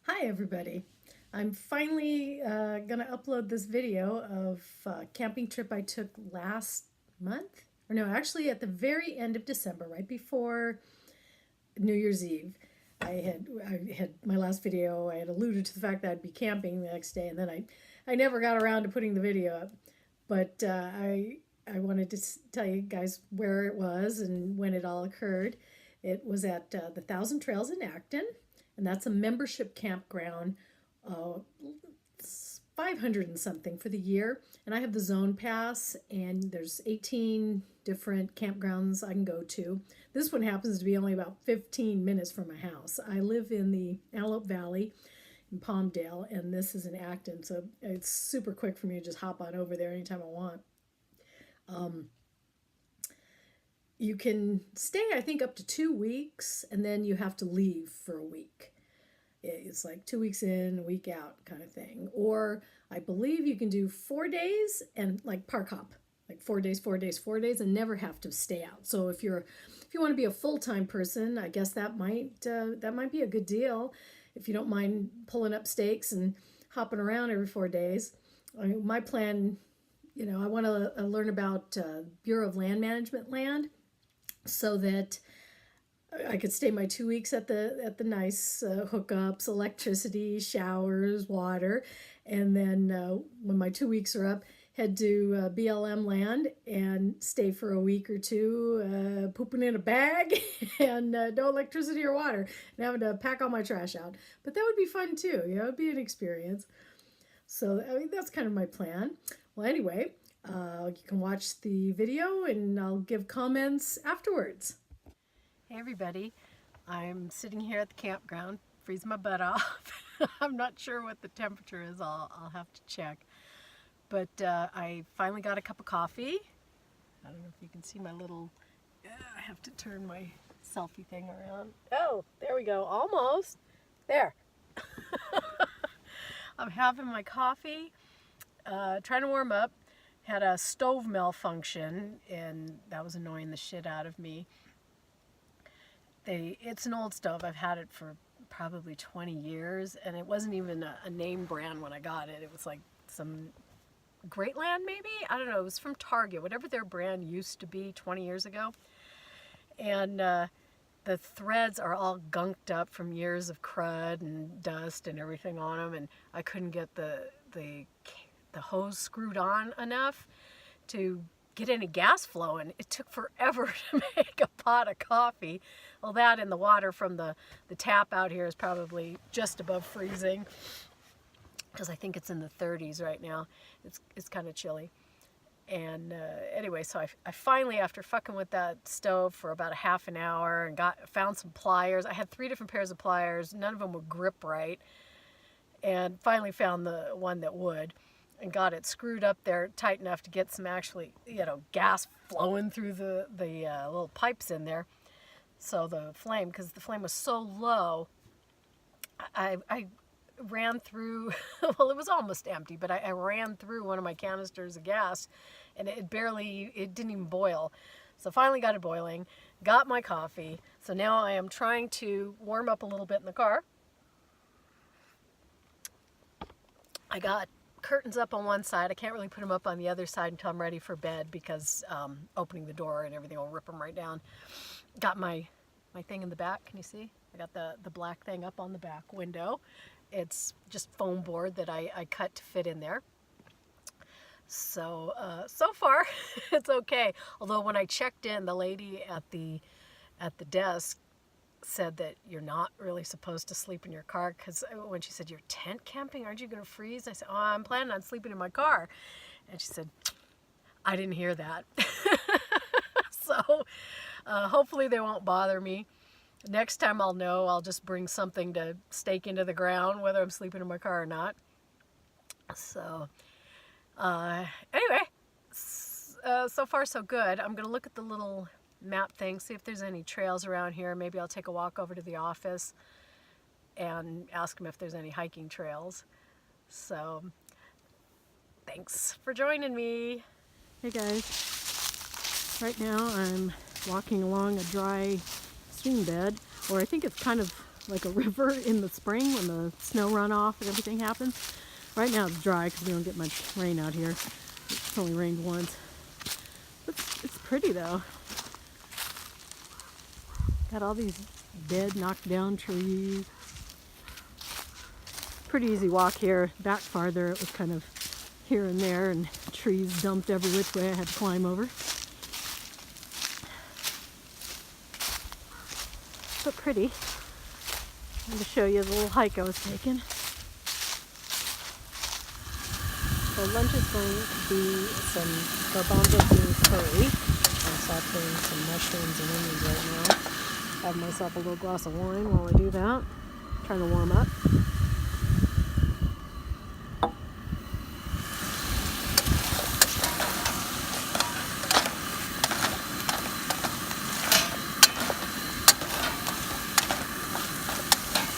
Hi everybody. I'm finally gonna upload this video of a camping trip I took last month. Or no, actually at the very end of December, right before New Year's Eve. I had my last video, I had alluded to the fact that I'd be camping the next day, and then I never got around to putting the video up. But I wanted to tell you guys where it was and when it all occurred. It was at the Thousand Trails in Acton, and that's a membership campground. Uh, 500 and something for the year, and I have the zone pass, and there's 18 different campgrounds I can go to. This one happens to be only about 15 minutes from my house. I live in the Antelope Valley in Palmdale, and this is in Acton, so it's super quick for me to just hop on over there anytime I want. um, you can stay, I think, up to 2 weeks, and then you have to leave for a week. It's like 2 weeks in, a week out kind of thing. Or I believe you can do 4 days and like park hop, like 4 days, 4 days, 4 days, and never have to stay out. So if you want to be a full time person, I guess that might be a good deal. If you don't mind pulling up stakes and hopping around every 4 days. My plan, I want to learn about Bureau of Land Management land, so that I could stay my 2 weeks at the nice hookups, electricity, showers, water, and then when my 2 weeks are up, head to BLM land and stay for a week or two, pooping in a bag and no electricity or water, and having to pack all my trash out. But that would be fun too. It'd be an experience. So I mean, that's kind of my plan. Well, anyway, you can watch the video, and I'll give comments afterwards. Hey everybody, I'm sitting here at the campground, freezing my butt off. I'm not sure what the temperature is, I'll have to check. But I finally got a cup of coffee. I don't know if you can see my little, I have to turn my selfie thing around. Oh, there we go, almost. There. I'm having my coffee, trying to warm up. Had a stove malfunction, and that was annoying the shit out of me. It's an old stove. I've had it for probably 20 years, and it wasn't even a name brand when I got it. It was like some Greatland, maybe? I don't know. It was from Target, whatever their brand used to be 20 years ago. And the threads are all gunked up from years of crud and dust and everything on them, and I couldn't get the hose screwed on enough to get any gas flowing. It took forever to make a pot of coffee. Well, that and the water from the tap out here is probably just above freezing, because I think it's in the 30s right now. It's kind of chilly. And anyway, so I finally, after fucking with that stove for about a half an hour, and found some pliers. I had 3 different pairs of pliers. None of them would grip right. And finally found the one that would, and got it screwed up there tight enough to get some actually, gas flowing through the little pipes in there. So the flame, because the flame was so low, I ran through, well, it was almost empty, but I ran through one of my canisters of gas, and it didn't even boil. So finally got it boiling, got my coffee. So now I am trying to warm up a little bit in the car. I got curtains up on one side. I can't really put them up on the other side until I'm ready for bed, because opening the door and everything will rip them right down. Got my thing in the back. Can you see? I got the black thing up on the back window. It's just foam board that I cut to fit in there. So so far it's okay. Although when I checked in, the lady at the desk said that you're not really supposed to sleep in your car, because when she said, "You're tent camping, aren't you going to freeze?" I said, "Oh, I'm planning on sleeping in my car." And she said, "I didn't hear that." So hopefully they won't bother me. Next time I'll know. I'll just bring something to stake into the ground, whether I'm sleeping in my car or not. So anyway, so far so good. I'm going to look at the little map thing, see if there's any trails around here. Maybe I'll take a walk over to the office and ask them if there's any hiking trails. So thanks for joining me. Hey guys, right now I'm walking along a dry stream bed, or I think it's kind of like a river in the spring when the snow runoff and everything happens. Right now it's dry because we don't get much rain out here. It's only rained once. It's pretty though. Got all these dead, knocked down trees. Pretty easy walk here. Back farther it was kind of here and there and trees dumped every which way I had to climb over. But pretty. I'm going to show you the little hike I was taking. So lunch is going to be some garbanzo bean curry. I'm sauteing some mushrooms and onions right now. Have myself a little glass of wine while I do that. Trying to warm up.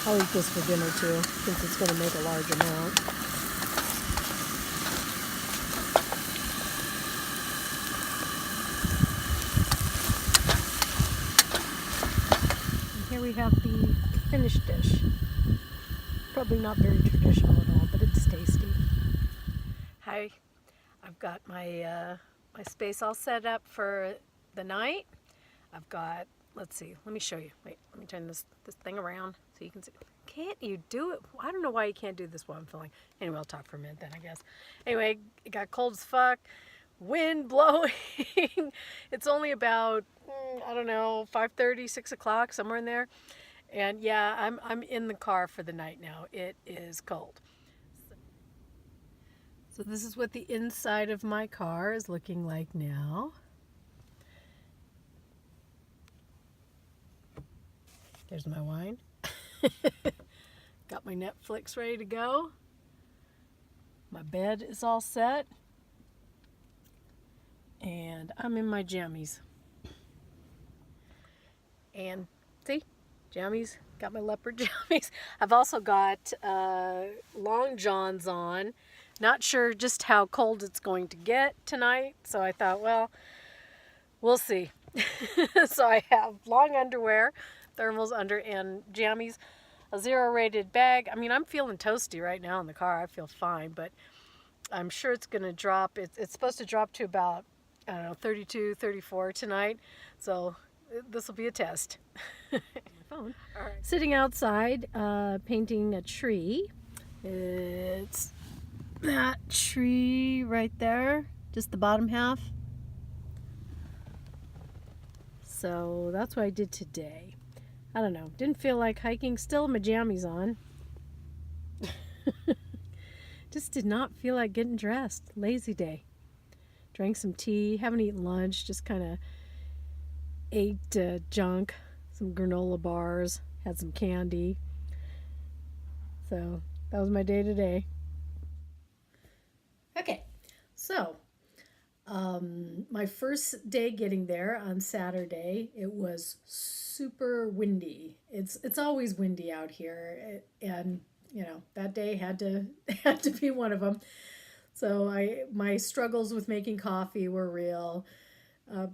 I'll eat this for dinner too, since it's going to make a large amount. And here we have the finished dish. Probably not very traditional at all, but it's tasty. Hi, I've got my my space all set up for the night. I've got, let's see, let me show you. Wait, let me turn this thing around so you can see. Can't you do it? I don't know why you can't do this while I'm filming. Anyway, I'll talk for a minute then, I guess. Anyway, it got cold as fuck. Wind blowing. It's only about, I don't know, 5:30, 6 o'clock, somewhere in there. And yeah, I'm in the car for the night now. It is cold. So this is what the inside of my car is looking like now. There's my wine. Got my Netflix ready to go. My bed is all set. And I'm in my jammies. And see, jammies. Got my leopard jammies. I've also got long johns on. Not sure just how cold it's going to get tonight. So I thought, well, we'll see. So I have long underwear, thermals under, and jammies, a 0 rated bag. I mean, I'm feeling toasty right now in the car. I feel fine, but I'm sure it's going to drop. It's supposed to drop to about, I don't know, 32, 34 tonight. So this will be a test. My phone. All right. Sitting outside, painting a tree. It's that tree right there, just the bottom half. So that's what I did today. I don't know, didn't feel like hiking, still my jammies on. Just did not feel like getting dressed. Lazy day. Drank some tea, haven't eaten lunch, just kind of ate junk, some granola bars, had some candy. So that was my day today. Okay, so my first day getting there on Saturday, it was super windy. It's always windy out here, and you know that day had to be one of them. So my struggles with making coffee were real.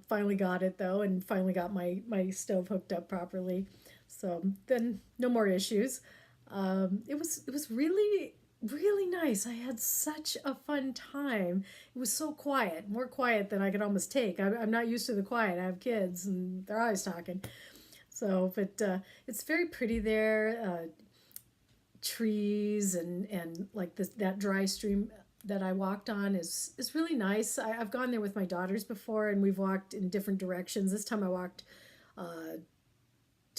Finally got it though, and finally got my stove hooked up properly. So then no more issues. It was really nice. I had such a fun time. It was so quiet, more quiet than I could almost take. I'm not used to the quiet. I have kids and they're always talking. So, but it's very pretty there. Trees and like that dry stream that I walked on is really nice. I've gone there with my daughters before, and we've walked in different directions. This time I walked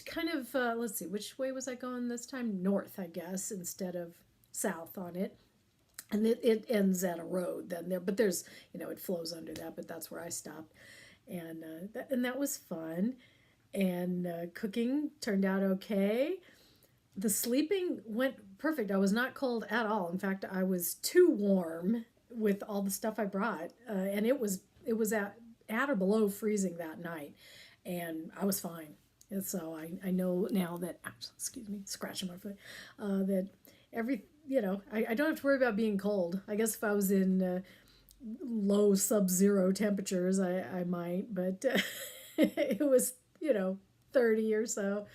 kind of, let's see, which way was I going this time? North, I guess, instead of south on it. And it ends at a road then there, but there's, it flows under that, but that's where I stopped. And that was fun. And cooking turned out okay. The sleeping went perfect. I was not cold at all. In fact, I was too warm with all the stuff I brought. And it was at or below freezing that night. And I was fine. And so I know now that, excuse me, scratching my foot, that I don't have to worry about being cold. I guess if I was in low sub-zero temperatures, I might, but it was, 30 or so.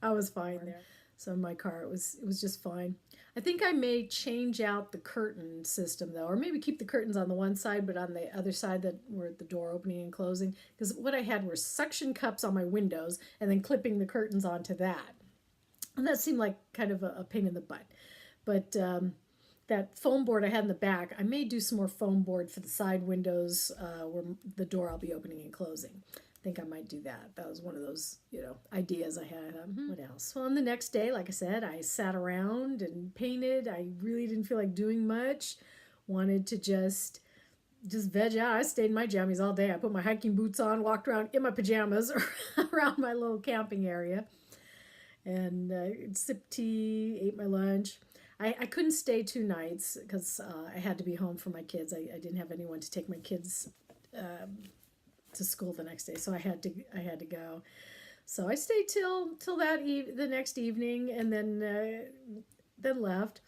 I was fine there. So in my car, it was just fine. I think I may change out the curtain system though, or maybe keep the curtains on the one side, but on the other side that were the door opening and closing. Because what I had were suction cups on my windows and then clipping the curtains onto that, and that seemed like kind of a pain in the butt. But that foam board I had in the back, I may do some more foam board for the side windows where the door I'll be opening and closing. I think I might do that. That was one of those, ideas I had. What else? Well, on the next day, like I said, I sat around and painted. I really didn't feel like doing much. Wanted to just veg out. I stayed in my jammies all day. I put my hiking boots on, walked around in my pajamas around my little camping area, and sipped tea, ate my lunch. I couldn't stay 2 nights because I had to be home for my kids. I didn't have anyone to take my kids to school the next day, so I had to go. So I stayed till the next evening, and then left.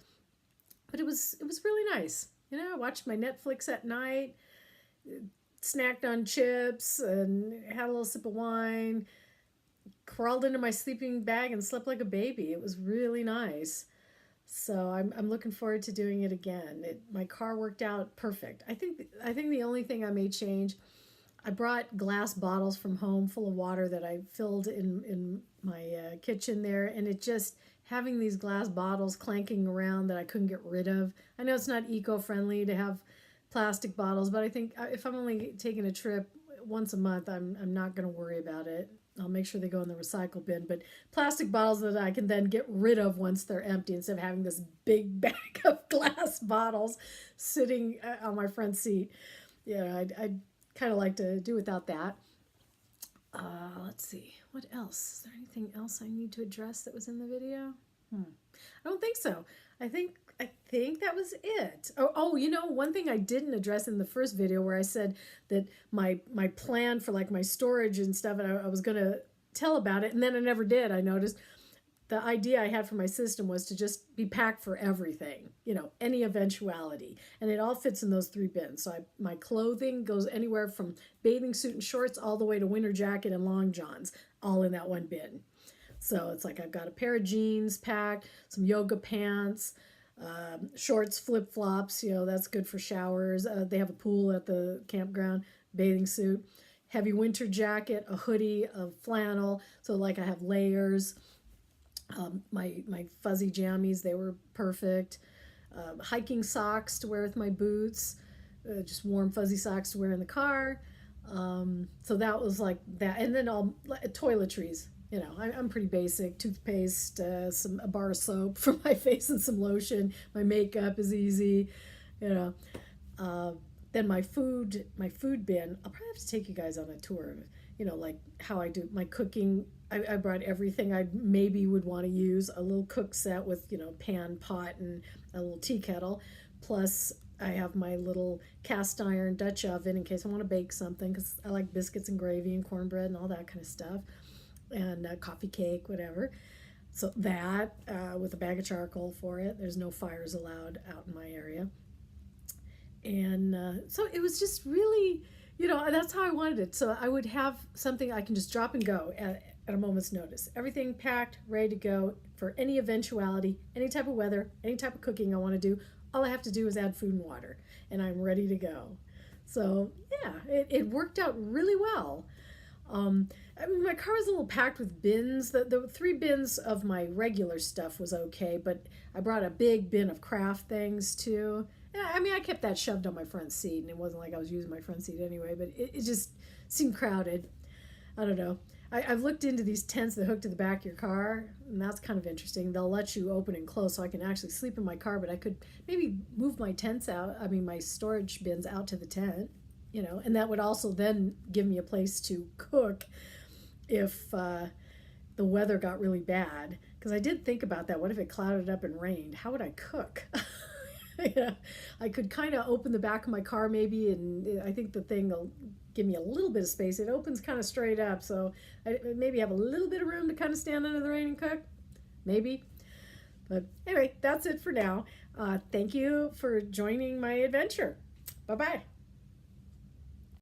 But it was really nice. I watched my Netflix at night, snacked on chips, and had a little sip of wine. Crawled into my sleeping bag and slept like a baby. It was really nice. So I'm looking forward to doing it again. My car worked out perfect. I think the only thing I may change, I brought glass bottles from home full of water that I filled in my kitchen there, and it just having these glass bottles clanking around that I couldn't get rid of. I know it's not eco-friendly to have plastic bottles, but I think if I'm only taking a trip once a month, I'm not going to worry about it. I'll make sure they go in the recycle bin, but plastic bottles that I can then get rid of once they're empty instead of having this big bag of glass bottles sitting on my front seat. I'd kind of like to do without that. Let's see. What else? Is there anything else I need to address that was in the video? I don't think so. I think that was it. One thing I didn't address in the first video where I said that my plan for like my storage and stuff, and I was going to tell about it, and then I never did. I noticed the idea I had for my system was to just be packed for everything, any eventuality. And it all fits in those 3 bins. So my clothing goes anywhere from bathing suit and shorts all the way to winter jacket and long johns, all in that one bin. So it's like I've got a pair of jeans packed, some yoga pants, shorts, flip-flops, that's good for showers. They have a pool at the campground, bathing suit, heavy winter jacket, a hoodie, a flannel. So like I have layers. My fuzzy jammies, they were perfect. Hiking socks to wear with my boots, just warm fuzzy socks to wear in the car. So that was like that. And then all toiletries. I'm pretty basic. Toothpaste, a bar of soap for my face and some lotion. My makeup is easy. Then my food bin. I'll probably have to take you guys on a tour of, like how I do my cooking. I brought everything I maybe would want to use. A little cook set with, pan, pot, and a little tea kettle. Plus, I have my little cast iron Dutch oven in case I want to bake something, because I like biscuits and gravy and cornbread and all that kind of stuff. And coffee cake, whatever. So that, with a bag of charcoal for it. There's no fires allowed out in my area. And so it was just really, that's how I wanted it. So I would have something I can just drop and go at a moment's notice. Everything packed, ready to go for any eventuality, any type of weather, any type of cooking I want to do. All I have to do is add food and water, and I'm ready to go. So yeah, it worked out really well. My car was a little packed with bins. The 3 bins of my regular stuff was okay, but I brought a big bin of craft things too. I kept that shoved on my front seat, and it wasn't like I was using my front seat anyway, but it just seemed crowded. I don't know. I've looked into these tents that hook to the back of your car, and that's kind of interesting. They'll let you open and close so I can actually sleep in my car, but I could maybe move my my storage bins out to the tent, and that would also then give me a place to cook if the weather got really bad. Because I did think about that. What if it clouded up and rained? How would I cook? I could kind of open the back of my car maybe, and I think the thing will give me a little bit of space. It opens kind of straight up, so I maybe have a little bit of room to kind of stand under the rain and cook. Maybe. But anyway, that's it for now. Thank you for joining my adventure. Bye-bye.